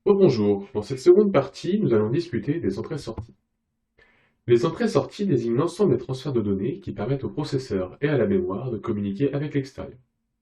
Rebonjour, dans cette seconde partie, nous allons discuter des entrées-sorties. Les entrées-sorties désignent l'ensemble des transferts de données qui permettent au processeur et à la mémoire de communiquer avec l'extérieur.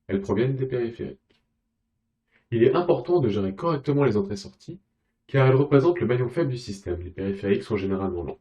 Elles proviennent des périphériques. Il est important de gérer correctement les entrées-sorties, car elles représentent le maillon faible du système. Les périphériques sont généralement lents.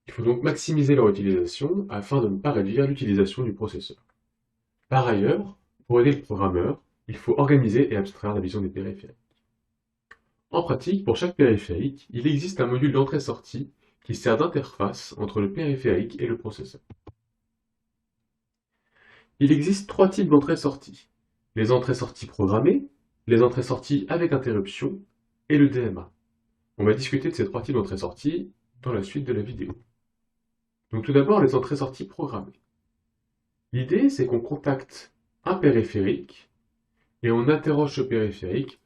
Il faut donc maximiser leur utilisation afin de ne pas réduire l'utilisation du processeur. Par ailleurs, pour aider le programmeur, il faut organiser et abstraire la vision des périphériques. En pratique, pour chaque périphérique, il existe un module d'entrée-sortie qui sert d'interface entre le périphérique et le processeur. Il existe trois types d'entrées-sorties: les entrées-sorties programmées, les entrées-sorties avec interruption et le DMA. On va discuter de ces trois types d'entrées-sorties dans la suite de la vidéo. Donc tout d'abord, les entrées-sorties programmées. L'idée, c'est qu'on contacte un périphérique et on interroge ce périphérique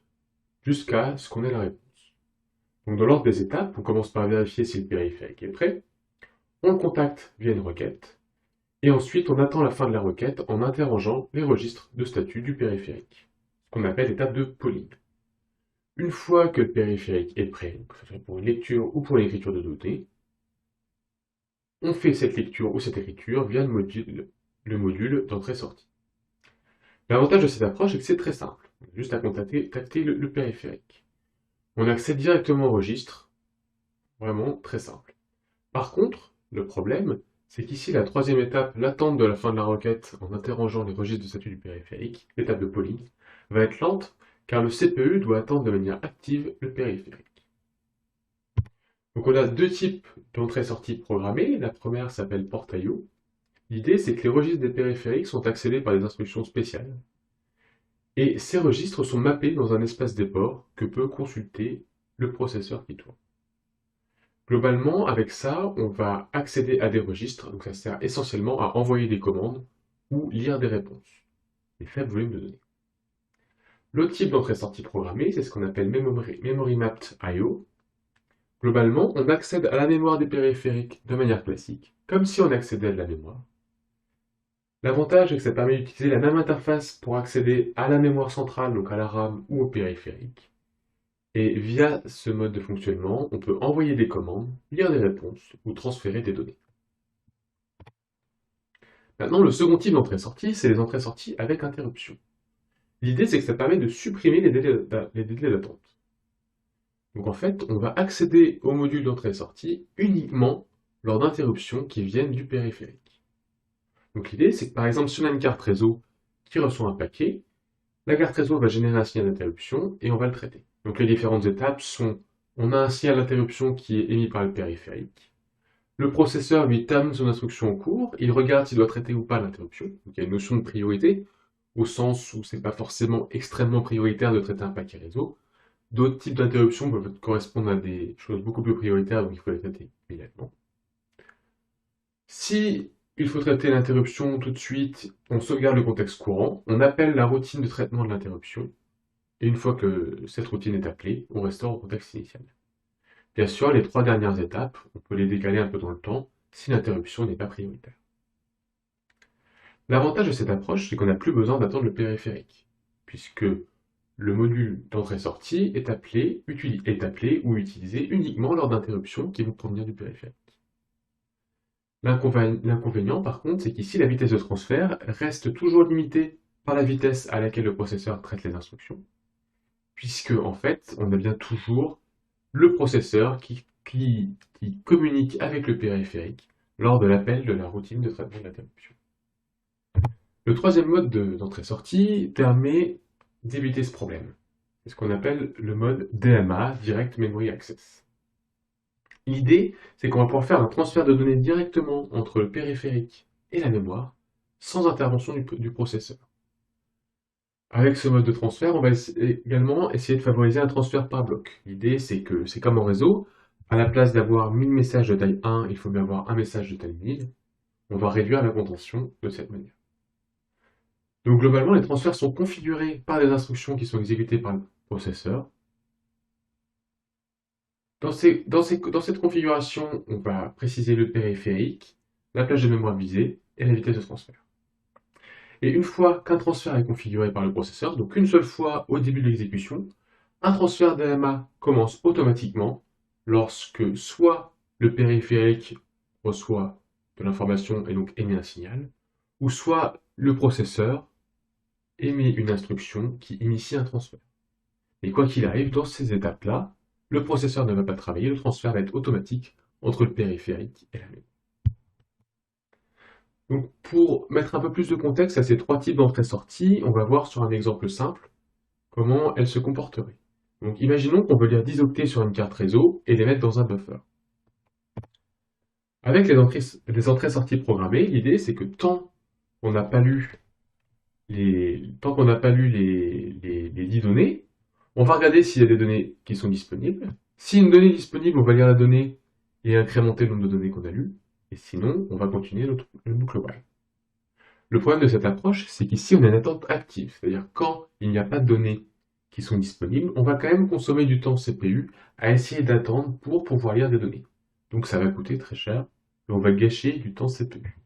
jusqu'à ce qu'on ait la réponse. Donc dans l'ordre des étapes, on commence par vérifier si le périphérique est prêt, on le contacte via une requête, et ensuite on attend la fin de la requête en interrogeant les registres de statut du périphérique, ce qu'on appelle l'étape de polling. Une fois que le périphérique est prêt, que ce soit pour une lecture ou pour l'écriture de données, on fait cette lecture ou cette écriture via le module d'entrée-sortie. L'avantage de cette approche est que c'est très simple, on a juste à contacter le périphérique. On accède directement au registre, vraiment très simple. Par contre, le problème, c'est qu'ici, la troisième étape, l'attente de la fin de la requête en interrogeant les registres de statut du périphérique, l'étape de polling, va être lente car le CPU doit attendre de manière active le périphérique. Donc on a deux types d'entrée-sortie programmées. La première s'appelle port IO. L'idée, c'est que les registres des périphériques sont accédés par des instructions spéciales. Et ces registres sont mappés dans un espace des ports que peut consulter le processeur qui tourne. Globalement, avec ça, on va accéder à des registres, donc ça sert essentiellement à envoyer des commandes ou lire des réponses, des faibles volumes de données. L'autre type d'entrée-sortie programmée, c'est ce qu'on appelle Memory Mapped I/O. Globalement, on accède à la mémoire des périphériques de manière classique, comme si on accédait à de la mémoire. L'avantage est que ça permet d'utiliser la même interface pour accéder à la mémoire centrale, donc à la RAM ou au périphérique. Et via ce mode de fonctionnement, on peut envoyer des commandes, lire des réponses ou transférer des données. Maintenant, le second type d'entrée-sortie, c'est les entrées-sorties avec interruption. L'idée, c'est que ça permet de supprimer les délais d'attente. Donc en fait, on va accéder au module d'entrée-sortie uniquement lors d'interruptions qui viennent du périphérique. Donc l'idée, c'est que par exemple, si on a une carte réseau qui reçoit un paquet, la carte réseau va générer un signal d'interruption et on va le traiter. Donc les différentes étapes sont, on a un signal d'interruption qui est émis par le périphérique. Le processeur lui termine son instruction en cours, il regarde s'il doit traiter ou pas l'interruption. Donc il y a une notion de priorité, au sens où c'est pas forcément extrêmement prioritaire de traiter un paquet réseau. D'autres types d'interruptions peuvent correspondre à des choses beaucoup plus prioritaires, donc il faut les traiter immédiatement. Si il faut traiter l'interruption tout de suite, on sauvegarde le contexte courant, on appelle la routine de traitement de l'interruption, et une fois que cette routine est appelée, on restaure au contexte initial. Bien sûr, les trois dernières étapes, on peut les décaler un peu dans le temps si l'interruption n'est pas prioritaire. L'avantage de cette approche, c'est qu'on n'a plus besoin d'attendre le périphérique, puisque le module d'entrée-sortie est appelé ou utilisé uniquement lors d'interruptions qui vont provenir du périphérique. L'inconvénient, par contre, c'est qu'ici, la vitesse de transfert reste toujours limitée par la vitesse à laquelle le processeur traite les instructions, puisque, en fait, on a bien toujours le processeur qui communique avec le périphérique lors de l'appel de la routine de traitement de l'interruption. Le troisième mode d'entrée-sortie permet d'éviter ce problème. C'est ce qu'on appelle le mode DMA, Direct Memory Access. L'idée, c'est qu'on va pouvoir faire un transfert de données directement entre le périphérique et la mémoire, sans intervention du processeur. Avec ce mode de transfert, on va également essayer de favoriser un transfert par bloc. L'idée, c'est que c'est comme en réseau, à la place d'avoir 1000 messages de taille 1, il faut bien avoir un message de taille 1000. On va réduire la contention de cette manière. Donc globalement, les transferts sont configurés par des instructions qui sont exécutées par le processeur. Dans cette configuration, on va préciser le périphérique, la plage de mémoire visée et la vitesse de transfert. Et une fois qu'un transfert est configuré par le processeur, donc une seule fois au début de l'exécution, Un transfert DMA commence automatiquement lorsque soit le périphérique reçoit de l'information et donc émet un signal, ou soit le processeur émet une instruction qui initie un transfert. Et quoi qu'il arrive, dans ces étapes-là, le processeur ne va pas travailler, le transfert va être automatique entre le périphérique et la mémoire. Donc, pour mettre un peu plus de contexte à ces trois types d'entrée-sortie, on va voir sur un exemple simple comment elles se comporteraient. Donc, imaginons qu'on veut lire 10 octets sur une carte réseau et les mettre dans un buffer. Avec les entrées-sorties programmées, l'idée c'est que tant qu'on n'a pas lu les 10 données, on va regarder s'il y a des données qui sont disponibles. Si une donnée est disponible, on va lire la donnée et incrémenter le nombre de données qu'on a lues. Et sinon, on va continuer le boucle while. Le problème de cette approche, c'est qu'ici, on a une attente active. C'est-à-dire, quand il n'y a pas de données qui sont disponibles, on va quand même consommer du temps CPU à essayer d'attendre pour pouvoir lire des données. Donc ça va coûter très cher et on va gâcher du temps CPU.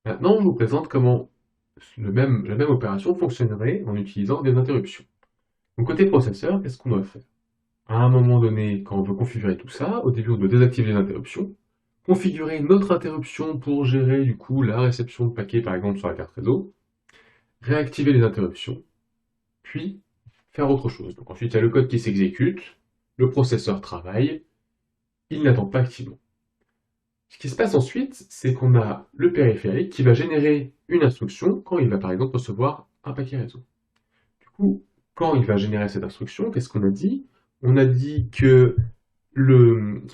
Maintenant, je vous présente comment la même opération fonctionnerait en utilisant des interruptions. Donc côté processeur, qu'est-ce qu'on doit faire? À un moment donné, quand on veut configurer tout ça, au début on doit désactiver les interruptions, configurer une autre interruption pour gérer du coup la réception de paquets par exemple sur la carte réseau, réactiver les interruptions, puis faire autre chose. Donc ensuite il y a le code qui s'exécute, le processeur travaille, il n'attend pas activement. Ce qui se passe ensuite, c'est qu'on a le périphérique qui va générer une instruction quand il va par exemple recevoir un paquet réseau. Du coup, quand il va générer cette instruction, qu'est-ce qu'on a dit? On a dit que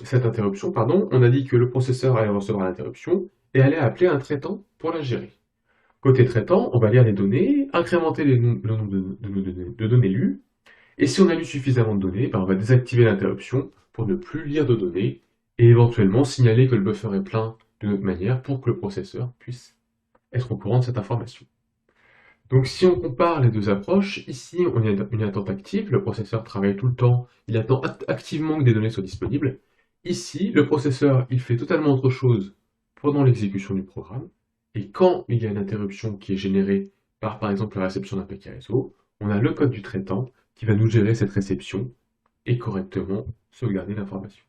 cette interruption, pardon, on a dit que le processeur allait recevoir l'interruption et allait appeler un traitant pour la gérer. Côté traitant, on va lire les données, incrémenter le nombre de données lues, et si on a lu suffisamment de données, ben on va désactiver l'interruption pour ne plus lire de données, et éventuellement signaler que le buffer est plein d'une autre manière pour que le processeur puisse être au courant de cette information. Donc si on compare les deux approches, ici on a une attente active, le processeur travaille tout le temps, il attend activement que des données soient disponibles. Ici, le processeur, il fait totalement autre chose pendant l'exécution du programme, et quand il y a une interruption qui est générée par exemple la réception d'un paquet réseau, on a le code du traitant qui va nous gérer cette réception et correctement sauvegarder l'information.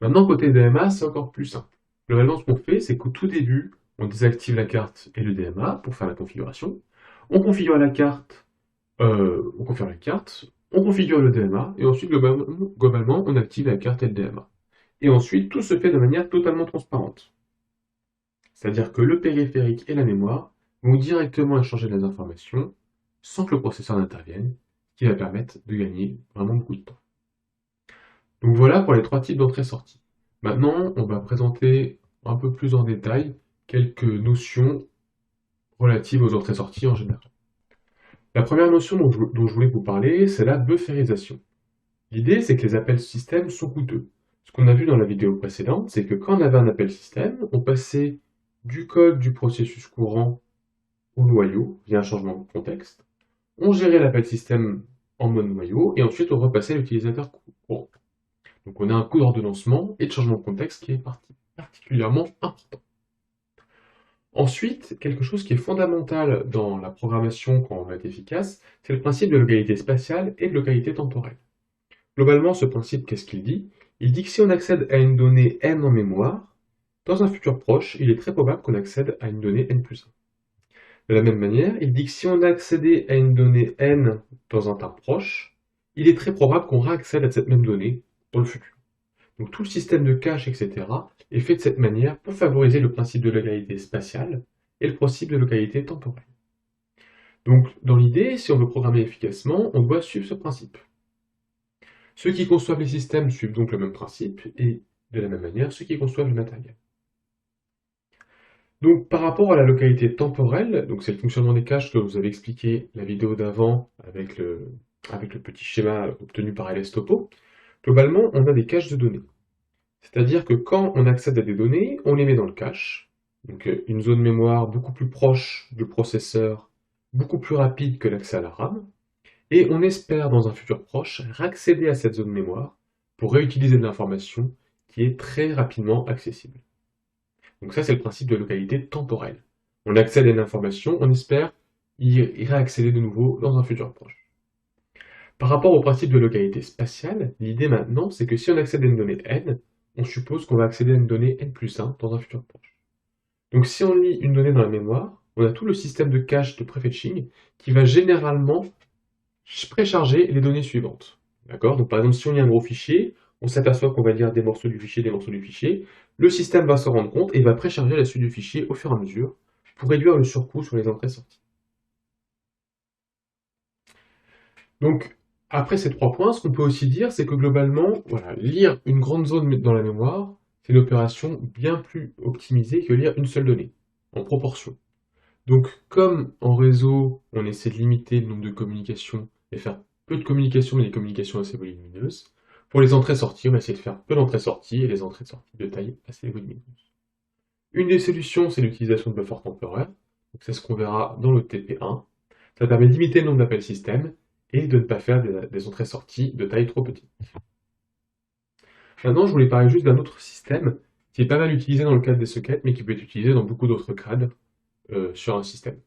Maintenant, côté DMA, c'est encore plus simple. Globalement, ce qu'on fait, c'est qu'au tout début, on désactive la carte et le DMA pour faire la configuration. On configure la carte, on configure le DMA, et ensuite, globalement, on active la carte et le DMA. Et ensuite, tout se fait de manière totalement transparente. C'est-à-dire que le périphérique et la mémoire vont directement échanger les informations sans que le processeur n'intervienne, ce qui va permettre de gagner vraiment beaucoup de temps. Donc voilà pour les trois types d'entrée-sortie. Maintenant, on va présenter un peu plus en détail quelques notions relatives aux entrées-sorties en général. La première notion dont je voulais vous parler, c'est la bufferisation. L'idée, c'est que les appels système sont coûteux. Ce qu'on a vu dans la vidéo précédente, c'est que quand on avait un appel système, on passait du code du processus courant au noyau via un changement de contexte. On gérait l'appel système en mode noyau et ensuite on repassait l'utilisateur courant. Donc on a un coût d'ordonnancement et de changement de contexte qui est particulièrement important. Ensuite, quelque chose qui est fondamental dans la programmation quand on veut être efficace, c'est le principe de localité spatiale et de localité temporelle. Globalement, ce principe, qu'est-ce qu'il dit? Il dit que si on accède à une donnée n en mémoire, dans un futur proche, il est très probable qu'on accède à une donnée n plus 1. De la même manière, il dit que si on a accédé à une donnée n dans un temps proche, il est très probable qu'on réaccède à cette même donnée dans le futur. Donc tout le système de cache, etc. est fait de cette manière pour favoriser le principe de localité spatiale et le principe de localité temporelle. Donc dans l'idée, si on veut programmer efficacement, on doit suivre ce principe. Ceux qui conçoivent les systèmes suivent donc le même principe, et de la même manière, ceux qui conçoivent le matériel. Donc par rapport à la localité temporelle, donc c'est le fonctionnement des caches que vous avez expliqué la vidéo d'avant avec le petit schéma obtenu par LSTopo, globalement on a des caches de données. C'est-à-dire que quand on accède à des données, on les met dans le cache, donc une zone mémoire beaucoup plus proche du processeur, beaucoup plus rapide que l'accès à la RAM, et on espère dans un futur proche réaccéder à cette zone mémoire pour réutiliser de l'information qui est très rapidement accessible. Donc ça c'est le principe de localité temporelle. On accède à une information, on espère y réaccéder de nouveau dans un futur proche. Par rapport au principe de localité spatiale, l'idée maintenant, c'est que si on accède à une donnée n, on suppose qu'on va accéder à une donnée n plus 1 dans un futur proche. Donc si on lit une donnée dans la mémoire, on a tout le système de cache de prefetching qui va généralement précharger les données suivantes. D'accord? Donc par exemple, si on lit un gros fichier, on s'aperçoit qu'on va lire des morceaux du fichier, des morceaux du fichier, le système va s'en rendre compte et va précharger la suite du fichier au fur et à mesure pour réduire le surcoût sur les entrées-sorties. Donc, après ces 3 points, ce qu'on peut aussi dire, c'est que globalement, voilà, lire une grande zone dans la mémoire, c'est une opération bien plus optimisée que lire une seule donnée, en proportion. Donc, comme en réseau, on essaie de limiter le nombre de communications et faire peu de communications, mais des communications assez volumineuses, pour les entrées-sorties, on va essayer de faire peu d'entrées-sorties et les entrées-sorties de taille assez volumineuse. Une des solutions, c'est l'utilisation de buffers temporaires. C'est ce qu'on verra dans le TP1. Ça permet de limiter le nombre d'appels système et de ne pas faire des entrées-sorties de taille trop petite. Maintenant, je voulais parler juste d'un autre système qui est pas mal utilisé dans le cadre des sockets, mais qui peut être utilisé dans beaucoup d'autres cadres sur un système.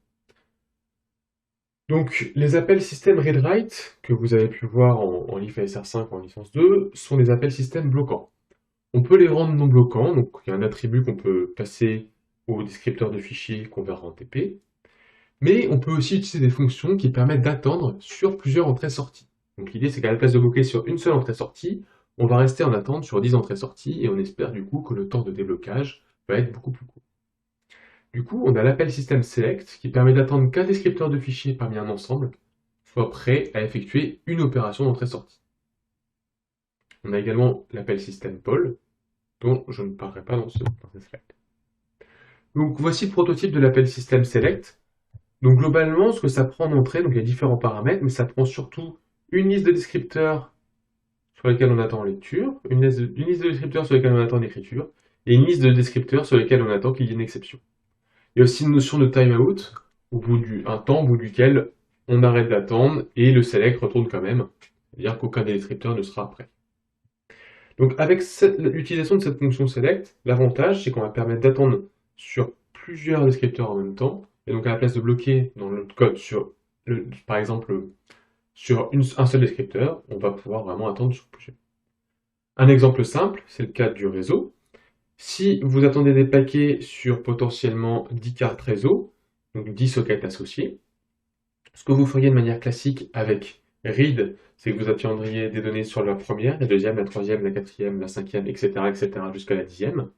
Donc, les appels système read-write, que vous avez pu voir en LIFASR5 ou en licence 2, sont des appels système bloquants. On peut les rendre non bloquants, donc il y a un attribut qu'on peut passer au descripteur de fichier qu'on verra en TP, mais on peut aussi utiliser des fonctions qui permettent d'attendre sur plusieurs entrées-sorties. Donc l'idée c'est qu'à la place de bloquer sur une seule entrée-sortie, on va rester en attente sur 10 entrées-sorties et on espère du coup que le temps de déblocage va être beaucoup plus court. Du coup, on a l'appel système select qui permet d'attendre qu'un descripteur de fichier parmi un ensemble soit prêt à effectuer une opération d'entrée-sortie. On a également l'appel système poll, dont je ne parlerai pas dans ce slide. Donc voici le prototype de l'appel système select. Donc globalement, ce que ça prend en entrée, donc il y a différents paramètres, mais ça prend surtout une liste de descripteurs sur lesquels on attend lecture, une liste de descripteurs sur lesquels on attend l'écriture, et une liste de descripteurs sur lesquels on attend qu'il y ait une exception. Il y a aussi une notion de timeout, un temps au bout duquel on arrête d'attendre et le select retourne quand même, c'est-à-dire qu'aucun des descripteurs ne sera prêt. Donc avec l'utilisation de cette fonction select, l'avantage c'est qu'on va permettre d'attendre sur plusieurs descripteurs en même temps, et donc à la place de bloquer dans notre code sur, par exemple, sur un seul descripteur, on va pouvoir vraiment attendre sur plusieurs. Un exemple simple, c'est le cas du réseau. Si vous attendez des paquets sur potentiellement 10 cartes réseau, donc 10 sockets associés, ce que vous feriez de manière classique avec read, c'est que vous attendriez des données sur la première, la deuxième, la troisième, la quatrième, la cinquième, etc. jusqu'à la 10e.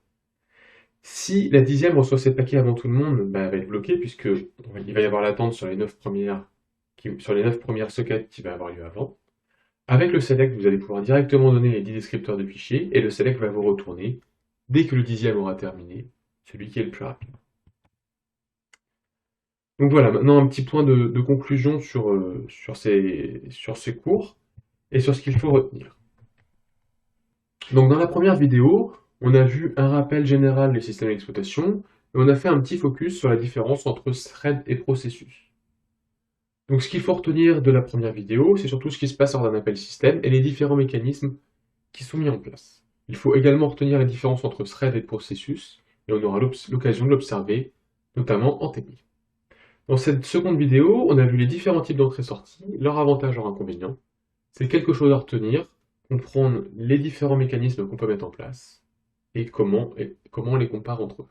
Si la 10e reçoit ses paquets avant tout le monde, elle va être bloquée puisque il va y avoir l'attente sur les 9 premières sockets qui va avoir lieu avant. Avec le select, vous allez pouvoir directement donner les 10 descripteurs de fichiers et le select va vous retourner, dès que le 10e aura terminé, celui qui est le plus rapide. Donc voilà, maintenant un petit point de conclusion sur ces cours et sur ce qu'il faut retenir. Donc dans la première vidéo, on a vu un rappel général des systèmes d'exploitation et on a fait un petit focus sur la différence entre thread et processus. Donc ce qu'il faut retenir de la première vidéo, c'est surtout ce qui se passe lors d'un appel système et les différents mécanismes qui sont mis en place. Il faut également retenir la différence entre thread et processus, et on aura l'occasion de l'observer, notamment en technique. Dans cette seconde vidéo, on a vu les différents types d'entrées-sorties, leurs avantages et leurs inconvénients. C'est quelque chose à retenir, comprendre les différents mécanismes qu'on peut mettre en place, et comment on les compare entre eux.